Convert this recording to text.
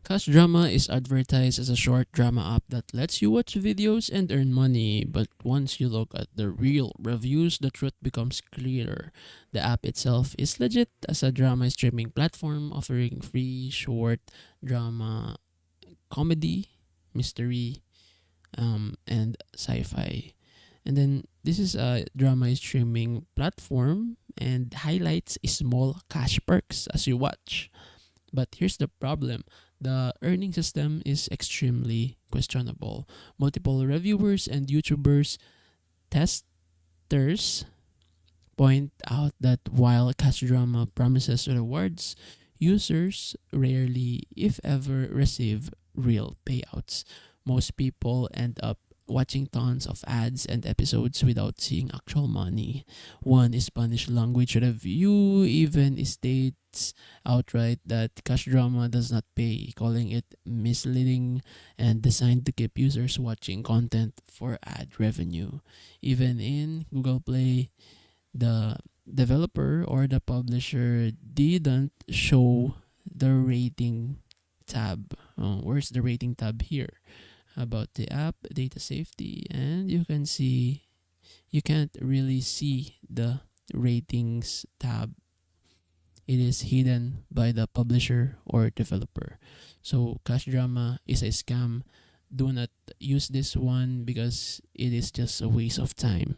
Cashdrama is advertised as a short drama app that lets you watch videos and earn money, but once you look at the real reviews, the truth becomes clearer. The app itself is legit as a drama streaming platform offering free short drama, comedy, mystery, and sci-fi. And then this is a drama streaming platform and highlights small cash perks as you watch. But here's the problem: the earning system is extremely questionable. Multiple reviewers and YouTubers testers point out that while Cash Drama promises rewards, users rarely, if ever, receive real payouts. Most people end up watching tons of ads and episodes without seeing actual money. One Spanish language review even states outright that Cash Drama does not pay, calling it misleading and designed to keep users watching content for ad revenue. Even in Google Play, the developer or the publisher didn't show the rating tab. Where's the rating tab here? About the app, data safety, and you can't really see the ratings tab. It is hidden by the publisher or developer. So Cash Drama is a scam. Do not use this one because it is just a waste of time.